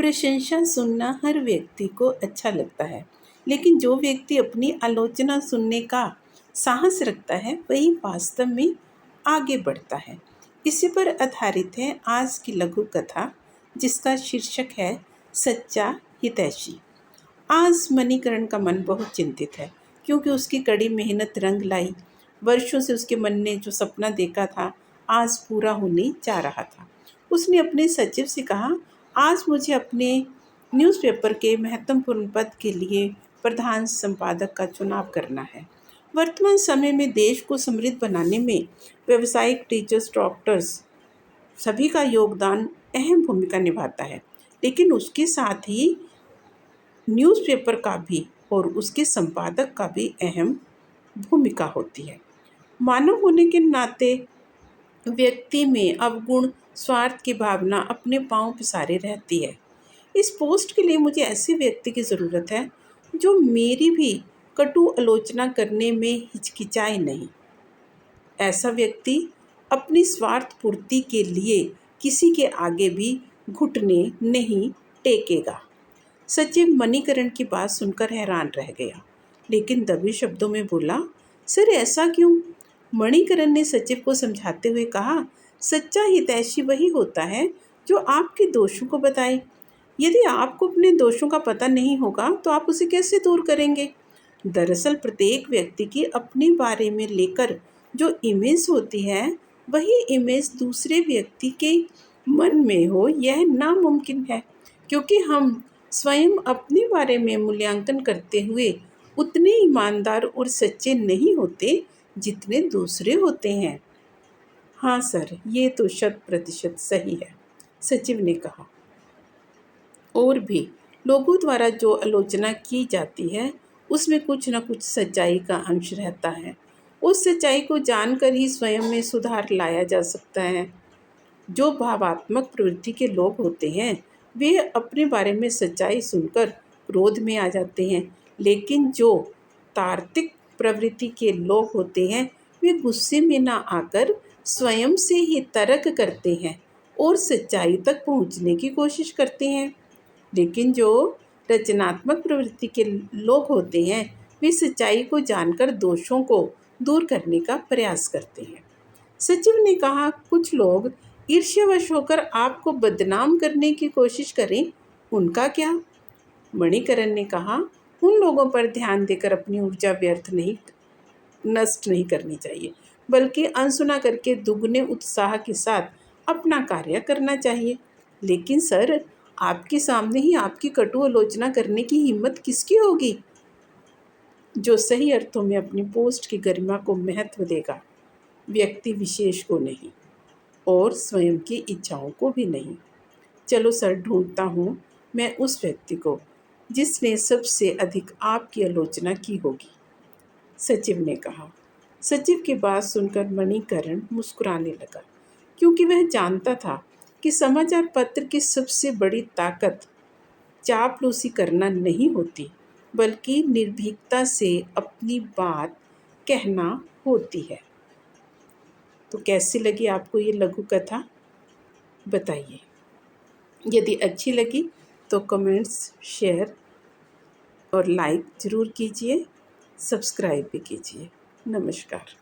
प्रशंसा सुनना हर व्यक्ति को अच्छा लगता है, लेकिन जो व्यक्ति अपनी आलोचना सुनने का साहस रखता है वही वास्तव में आगे बढ़ता है। इसी पर आधारित है आज की लघु कथा, जिसका शीर्षक है सच्चा हितैषी। आज मणिकरण का मन बहुत चिंतित है, क्योंकि उसकी कड़ी मेहनत रंग लाई। वर्षों से उसके मन ने जो सपना देखा था आज पूरा होने जा रहा था। उसने अपने सचिव से कहा, आज मुझे अपने न्यूज़पेपर के महत्वपूर्ण पद के लिए प्रधान संपादक का चुनाव करना है। वर्तमान समय में देश को समृद्ध बनाने में व्यावसायिक, टीचर्स, डॉक्टर्स सभी का योगदान अहम भूमिका निभाता है, लेकिन उसके साथ ही न्यूज़पेपर का भी और उसके संपादक का भी अहम भूमिका होती है। मानव होने के नाते व्यक्ति में अवगुण, स्वार्थ की भावना अपने पांव पसारे रहती है। इस पोस्ट के लिए मुझे ऐसे व्यक्ति की ज़रूरत है जो मेरी भी कटु आलोचना करने में हिचकिचाए नहीं। ऐसा व्यक्ति अपनी स्वार्थ पूर्ति के लिए किसी के आगे भी घुटने नहीं टेकेगा। सचिव मणिकरण की बात सुनकर हैरान रह गया, लेकिन दबे शब्दों में बोला, सर ऐसा क्यों? मणिकरण ने सचिव को समझाते हुए कहा, सच्चा हितैषी वही होता है जो आपके दोषों को बताए। यदि आपको अपने दोषों का पता नहीं होगा तो आप उसे कैसे दूर करेंगे? दरअसल प्रत्येक व्यक्ति की अपने बारे में लेकर जो इमेज होती है, वही इमेज दूसरे व्यक्ति के मन में हो यह नामुमकिन है, क्योंकि हम स्वयं अपने बारे में मूल्यांकन करते हुए उतने ईमानदार और सच्चे नहीं होते जितने दूसरे होते हैं। हाँ सर, ये तो 100% सही है, सचिव ने कहा। और भी लोगों द्वारा जो आलोचना की जाती है उसमें कुछ न कुछ सच्चाई का अंश रहता है। उस सच्चाई को जानकर ही स्वयं में सुधार लाया जा सकता है। जो भावात्मक प्रवृत्ति के लोग होते हैं वे अपने बारे में सच्चाई सुनकर क्रोध में आ जाते हैं, लेकिन जो तार्किक प्रवृत्ति के लोग होते हैं वे गुस्से में ना आकर स्वयं से ही तर्क करते हैं और सच्चाई तक पहुंचने की कोशिश करते हैं। लेकिन जो रचनात्मक प्रवृत्ति के लोग होते हैं वे सच्चाई को जानकर दोषों को दूर करने का प्रयास करते हैं। सचिव ने कहा, कुछ लोग ईर्ष्यावश होकर आपको बदनाम करने की कोशिश करें, उनका क्या? मणिकरण ने कहा, उन लोगों पर ध्यान देकर अपनी ऊर्जा नष्ट नहीं करनी चाहिए, बल्कि अनसुना करके दुगने उत्साह के साथ अपना कार्य करना चाहिए। लेकिन सर, आपके सामने ही आपकी कटु आलोचना करने की हिम्मत किसकी होगी? जो सही अर्थों में अपनी पोस्ट की गरिमा को महत्व देगा, व्यक्ति विशेष को नहीं और स्वयं की इच्छाओं को भी नहीं। चलो सर, ढूंढता हूँ मैं उस व्यक्ति को जिसने सबसे अधिक आपकी आलोचना की होगी, सचिव ने कहा। सचिव की बात सुनकर मणिकरण मुस्कुराने लगा, क्योंकि वह जानता था कि समाचार पत्र की सबसे बड़ी ताकत चापलूसी करना नहीं होती, बल्कि निर्भीकता से अपनी बात कहना होती है। तो कैसी लगी आपको ये लघु कथा, बताइए। यदि अच्छी लगी तो कमेंट्स, शेयर और लाइक ज़रूर कीजिए, सब्सक्राइब भी कीजिए। नमस्कार।